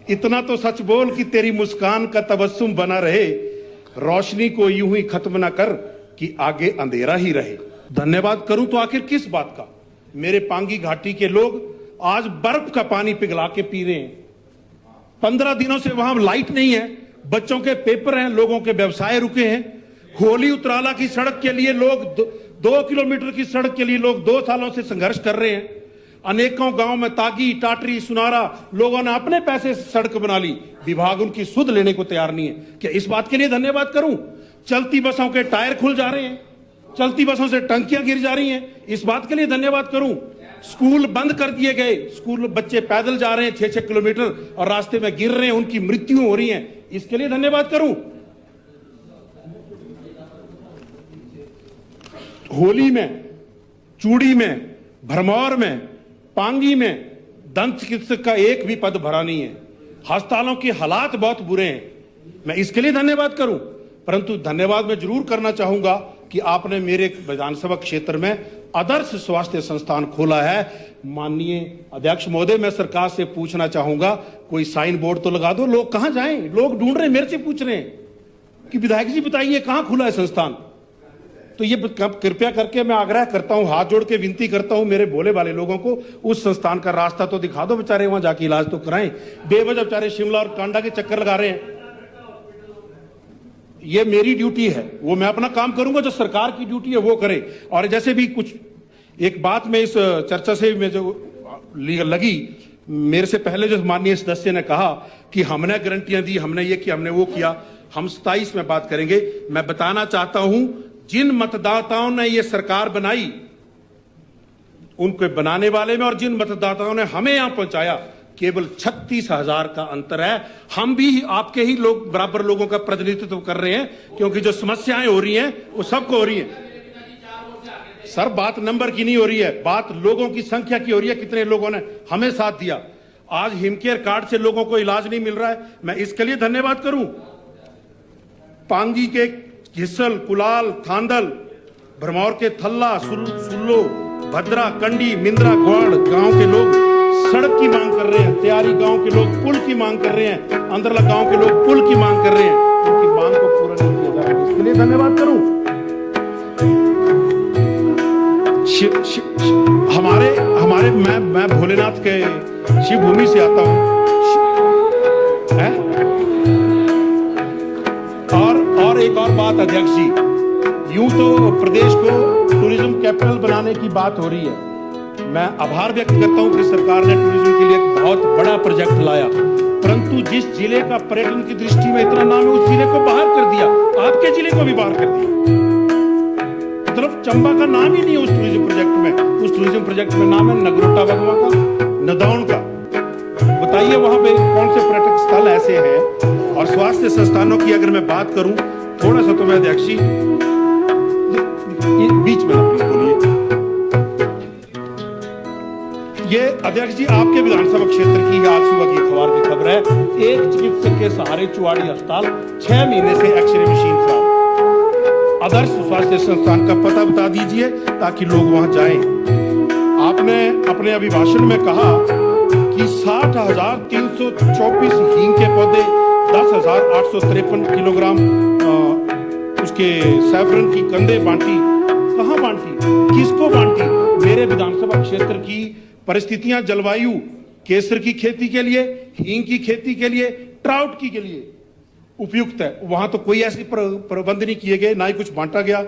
इतना तो सच बोल कि तेरी मुस्कान का तबस्सुम बना रहे, रोशनी को यूं ही खत्म ना कर कि आगे अंधेरा ही रहे। धन्यवाद करूं तो आखिर किस बात का? मेरे पांगी घाटी के लोग आज बर्फ का पानी पिघला के पी रहे हैं। 15 दिनों से वहां लाइट नहीं है, बच्चों के पेपर हैं, लोगों के व्यवसाय रुके हैं। होली उतराला की सड़क के लिए लोग 2 किलोमीटर की सड़क के लिए लोग 2 सालों से संघर्ष कर रहे हैं। अनेकों गांव में तागी, टाटरी, सुनारा लोगों ने अपने पैसे से सड़क बना ली, विभाग उनकी सुध लेने को तैयार नहीं है। क्या इस बात के लिए धन्यवाद करूं? चलती बसों के टायर खुल जा रहे हैं, चलती बसों से टंकियां गिर जा रही हैं, इस बात के लिए धन्यवाद करूं? स्कूल बंद कर दिए गए, स्कूल बच्चे पैदल जा रहे हैं 6-6 किलोमीटर और रास्ते में गिर रहे हैं, उनकी मृत्यु हो रही है, इसके लिए धन्यवाद करूं? होली में, चूड़ी में, भरमौर में, पांगी में दंत चिकित्सक का एक भी पद भरा नहीं है। अस्पतालों के हालात बहुत बुरे हैं, मैं इसके लिए धन्यवाद करूं? परंतु धन्यवाद मैं जरूर करना चाहूंगा कि आपने मेरे विधानसभा क्षेत्र में आदर्श स्वास्थ्य संस्थान खोला है। माननीय अध्यक्ष महोदय, मैं सरकार से पूछना चाहूंगा, कोई साइन बोर्ड तो लगा दो, लोग कहां जाएं? लोग ढूंढ रहे हैं, मेरे से पूछ रहे हैं कि विधायक जी बताइए कहां खुला है संस्थान। तो ये कृपया करके मैं आग्रह करता हूं, हाथ जोड़ के विनती करता हूं मेरे भोले वाले लोगों को, उस संस्थान का रास्ता तो दिखा दो, बेचारे वहां जाके इलाज तो कराएं। बेवजह बेचारे शिमला और कांडा के चक्कर लगा रहे हैं। ये मेरी ड्यूटी है, वो मैं अपना काम करूंगा, जो सरकार की ड्यूटी है वो करे। और जैसे भी कुछ एक बात में इस चर्चा से में जो लगी, मेरे से पहले जो माननीय सदस्य ने कहा कि हमने गारंटियां दी, हमने ये किया, हमने वो किया, हम 27 में बात करेंगे। मैं बताना चाहता हूं, जिन मतदाताओं ने ये सरकार बनाई उनके बनाने वाले में और जिन मतदाताओं ने हमें यहां पहुंचाया, केवल 36,000 का अंतर है। हम भी आपके ही लोग बराबर लोगों का प्रतिनिधित्व कर रहे हैं, क्योंकि जो समस्याएं हो रही हैं वो सबको हो रही हैं। सर, बात नंबर की नहीं हो रही है, बात लोगों की संख्या की हो रही है, कितने लोगों ने हमें साथ दिया। आज हिमकेयर कार्ड से लोगों को इलाज नहीं मिल रहा है, मैं इसके लिए धन्यवाद करूं। पांगी के हिस्सल, कुलाल, थांदल, भरमौर के थल्ला, सुल्लो, भद्रा, कंडी, मिंद्रा, ग्वाड़ गांव के लोग सड़क की मांग कर रहे हैं, त्यारी गांव के लोग पुल की मांग कर रहे हैं, अंदरला गांव के लोग पुल की मांग कर रहे हैं, उनकी मांग को पूरा नहीं किया जा रहा, इसके लिए धन्यवाद करूं। हमारे मैं भोलेनाथ के शिव भूमि से आता हूं, और एक और बात अध्यक्ष जी, यूं तो प्रदेश को टूरिज्म कैपिटल बनाने की बात हो रही है। मैं आभार व्यक्त करता हूं कि सरकार ने टूरिज्म के लिए एक बहुत बड़ा प्रोजेक्ट लाया, परंतु जिस जिले का पर्यटन की दृष्टि में इतना नाम है, उस जिले को बाहर कर दिया, आपके जिले को भी बाहर कर दिया। मतलब चंबा का नाम ही नहीं है उस टूरिज्म प्रोजेक्ट में। उस टूरिज्म प्रोजेक्ट में नाम है नगरोटा भगवा का, नदौन का। बताइए वहां पे कौन से पर्यटक स्थल ऐसे हैं? और स्वास्थ्य संस्थानों की अगर मैं बात करूं, थोड़ा सा तो मैं अध्यक्ष जी बीच में बोलिए। ये अध्यक्ष जी आपके विधानसभा क्षेत्र की आज सुबह की अखबार की खबर है, एक चिकित्सक के सहारे चुवाड़ी अस्पताल 6 महीने से एक्सरे मशीन खराब। आदर्श स्वास्थ्य संस्थान का पता बता दीजिए ताकि लोग वहां जाएं। आपने अपने अभिभाषण में कहा कि 60,324 हींग के पौधे, 10,853 किलोग्राम उसके सैफरन की कंदे बांटी। कहां बांटी, किसको बांटी? मेरे विधानसभा क्षेत्र की परिस्थितियां जलवायु केसर की खेती के लिए, हींग की खेती के लिए, ट्राउट की के लिए उपयुक्त है, वहां तो कोई ऐसी प्रबंध नहीं किए गए, ना ही कुछ बांटा गया।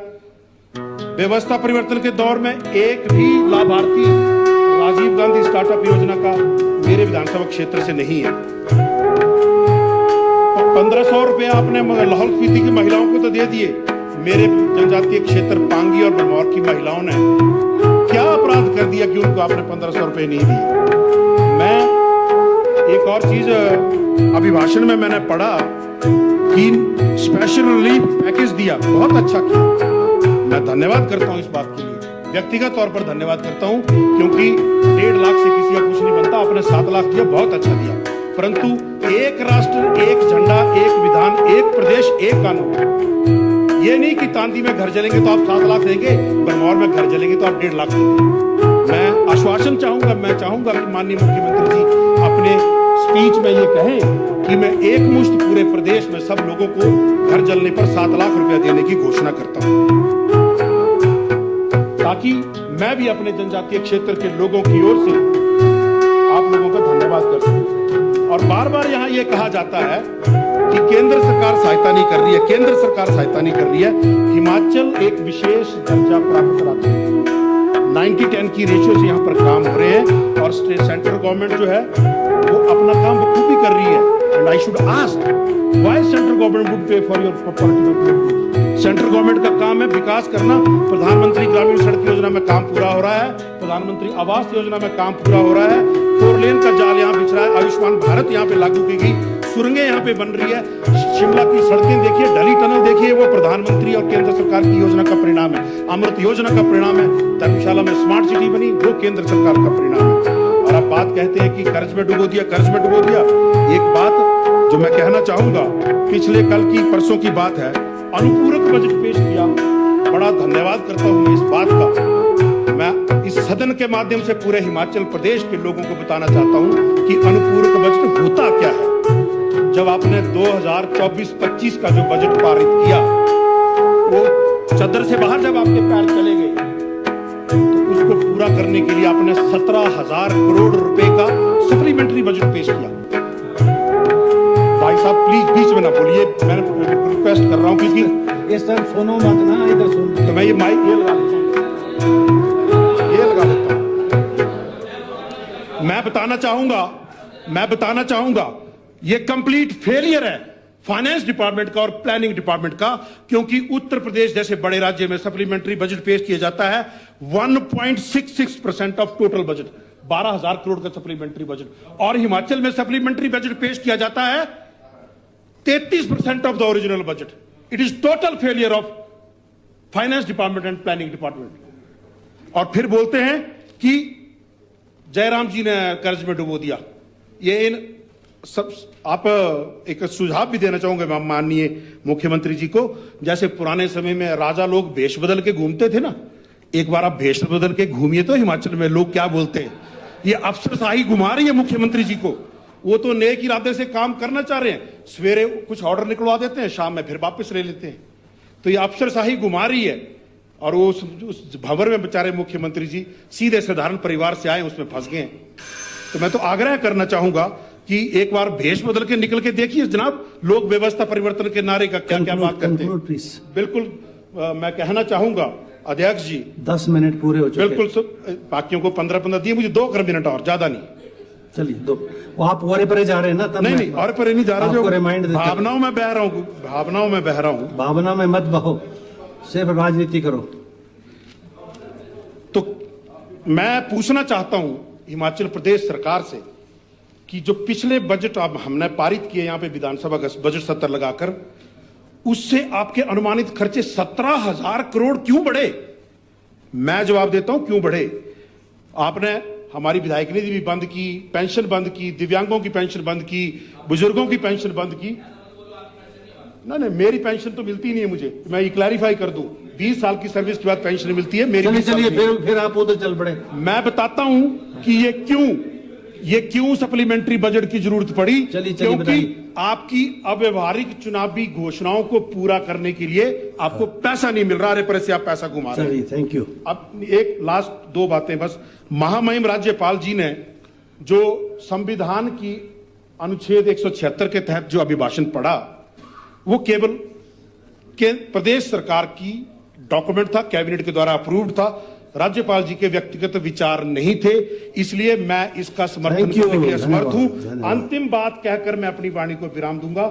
व्यवस्था परिवर्तन के दौर में एक भी लाभार्थी राजीव गांधी स्टार्टअप योजना का मेरे विधानसभा क्षेत्र से नहीं है। 1500 रुपए आपने लाहौल स्पीति की महिलाओं को तो दे दिए, मेरे जनजातीय क्षेत्र पांगी और भरमौर की महिलाओं ने क्या अपराध कर दिया कि उनको आपने 1500 रुपए नहीं दिए? मैं एक और चीज अभिभाषण में मैंने पढ़ा कि स्पेशल रिलीफ पैकेज दिया, बहुत अच्छा किया, मैं धन्यवाद करता हूं इस बात के लिए, व्यक्तिगत तौर पर धन्यवाद करता हूं, क्योंकि 1.5 लाख से किसी का कुछ नहीं बनता। आपने 7 लाख दिया, बहुत अच्छा दिया, परंतु एक राष्ट्र, एक झंडा, एक विधान, एक प्रदेश, एक कानून। ये नहीं कि तांदी में घर जलेंगे तो आप 7 लाख देंगे, भरमौर में घर जलेंगे तो आप 1.5 लाख देंगे। मैं आश्वासन चाहूंगा, मैं चाहूंगा कि माननीय मुख्यमंत्री जी अपने स्पीच में ये कहें कि मैं एक मुश्त पूरे प्रदेश में सब लोगों को घर जलने पर 7 लाख रुपया देने की घोषणा करता हूं, ताकि मैं भी अपने जनजातीय क्षेत्र के लोगों की ओर से आप लोगों का धन्यवाद कर सकूं। और बार बार यहां यह कहा जाता है कि केंद्र सरकार सहायता नहीं कर रही है, केंद्र सरकार सहायता नहीं कर रही है। हिमाचल एक विशेष दर्जा प्राप्त राज्य है, 90-10 की रेशियो से यहाँ पर काम हो रहे हैं और सेंट्रल गवर्नमेंट जो है वो अपना काम बखूबी कर रही है। And I should ask why central government would pay for your political. Central government का काम है विकास करना। प्रधानमंत्री ग्रामीण सड़क योजना में काम पूरा हो रहा है, प्रधानमंत्री आवास योजना में काम पूरा हो रहा है, 4 लेन का जाल यहाँ बिछ रहा है, आयुष्मान भारत यहाँ पे लागू की गई, सुरंगें यहाँ पे बन रही है, शिमला की सड़कें देखिए, डली टनल देखिए, वो प्रधानमंत्री और केंद्र सरकार की योजना का परिणाम है। अमृत योजना का परिणाम है। धर्मशाला में स्मार्ट सिटी बनी, वो केंद्र सरकार का परिणाम है। और आप बात कहते हैं कि कर्ज में डुबो दिया, कर्ज में डुबो दिया। एक बात जो मैं कहना चाहूंगा, पिछले कल की परसों की बात है, अनुपूरक बजट पेश किया, बड़ा धन्यवाद करता हूं मैं इस बात का। मैं इस सदन के माध्यम से पूरे हिमाचल प्रदेश के लोगों को बताना चाहता हूं कि अनुपूरक बजट होता क्या है। जब आपने 2024-25 का जो बजट पारित किया, वो चद्दर से बाहर जब आपके पैर चले गए, तो उसको पूरा करने के लिए आपने 17,000 करोड़ रुपए का सप्लीमेंट्री बजट पेश किया। भाई साहब प्लीज बीच में ना बोलिए, मैं रिक्वेस्ट कर रहा हूं, क्योंकि ये सब सुनो मत ना, इधर सुनो। तो मैं ये माइक ये लगा लेता हूं। मैं बताना चाहूंगा ये कंप्लीट फेलियर है फाइनेंस डिपार्टमेंट का और प्लानिंग डिपार्टमेंट का, क्योंकि उत्तर प्रदेश जैसे बड़े राज्य में सप्लीमेंट्री बजट पेश किया जाता है 1.66% ऑफ टोटल बजट, 12,000 करोड़ का सप्लीमेंट्री बजट, और हिमाचल में सप्लीमेंट्री बजट पेश किया जाता है 33% of the original budget. It is total failure of finance department and planning department. और फिर बोलते हैं कि जयराम जी ने कर्ज में डुबो दिया। ये इन सब आप एक सुझाव भी देना चाहूंगे माननीय मुख्यमंत्री जी को, जैसे पुराने समय में राजा लोग भेष बदल के घूमते थे ना, एक बार आप भेष बदल के घूमिए तो हिमाचल में लोग क्या बोलते हैं। ये अफसरशाही घुमा रही है मुख्यमंत्री जी को। वो तो नेक इरादे से काम करना चाह रहे हैं, सवेरे कुछ ऑर्डर निकलवा देते हैं, शाम में फिर वापस ले लेते हैं। तो ये अफसरशाही घुमा रही है। और वो उस भंवर में बेचारे मुख्यमंत्री जी सीधे साधारण परिवार से आए, उसमें फंस गए। तो मैं तो आग्रह करना चाहूंगा कि एक बार भेष बदल के निकल के देखिए जनाब, लोग व्यवस्था परिवर्तन के नारे का क्या क्या बात करते हैं। बिल्कुल मैं कहना चाहूंगा अध्यक्ष जी, 10 मिनट पूरे हो चुके। बिल्कुल, बाकियों को 15-15 दिए, मुझे 2 मिनट और, ज्यादा नहीं। चलिए 2। वो आप और परे जा रहे हैं ना, तब नहीं और परे नहीं जा रहा, जो रिमाइंड भावनाओं में बह रहा हूँ, भावना में मत बहो, सिर्फ राजनीति करो। तो मैं पूछना चाहता हूं हिमाचल प्रदेश सरकार से कि जो पिछले बजट अब हमने पारित किए यहाँ पे विधानसभा का बजट सत्र लगाकर, उससे आपके अनुमानित खर्चे 17,000 करोड़ क्यों बढ़े? मैं जवाब देता हूं क्यों बढ़े। आपने हमारी विधायक निधि भी बंद की, पेंशन बंद की, दिव्यांगों की पेंशन बंद की, बुजुर्गों की पेंशन बंद की। नहीं, मेरी पेंशन तो मिलती नहीं है मुझे, मैं ये क्लैरिफाई कर दूं, 20 साल की सर्विस के बाद पेंशन मिलती है मेरी। चलिए फिर आप उधर चल पड़े। मैं बताता हूं कि ये क्यों सप्लीमेंट्री बजट की जरूरत पड़ी। क्योंकि आपकी अव्यवहारिक चुनावी घोषणाओं को पूरा करने के लिए आपको पैसा नहीं मिल रहा, रेपरे से आप पैसा घुमा रहे हैं। Thank you. अब एक लास्ट 2 बातें बस। महामहिम राज्यपाल जी ने जो संविधान की अनुच्छेद 176 के तहत जो अभिभाषण पढ़ा, वो केवल के प्रदेश सरकार की डॉक्यूमेंट था, कैबिनेट के द्वारा अप्रूव्ड था, राज्यपाल जी के व्यक्तिगत विचार नहीं थे। इसलिए मैं इसका समर्थन करने के लिए असमर्थ हूं। अंतिम बात कहकर मैं अपनी वाणी को विराम दूंगा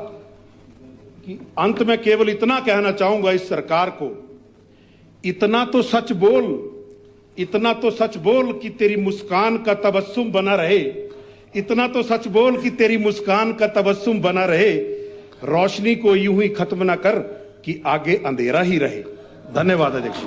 कि अंत में केवल इतना कहना चाहूंगा इस सरकार को, इतना तो सच बोल कि तेरी मुस्कान का तबस्सुम बना रहे, इतना तो सच बोल कि तेरी मुस्कान का तबस्सुम बना रहे, रोशनी को यूं ही खत्म ना कर कि आगे अंधेरा ही रहे। धन्यवाद अध्यक्ष।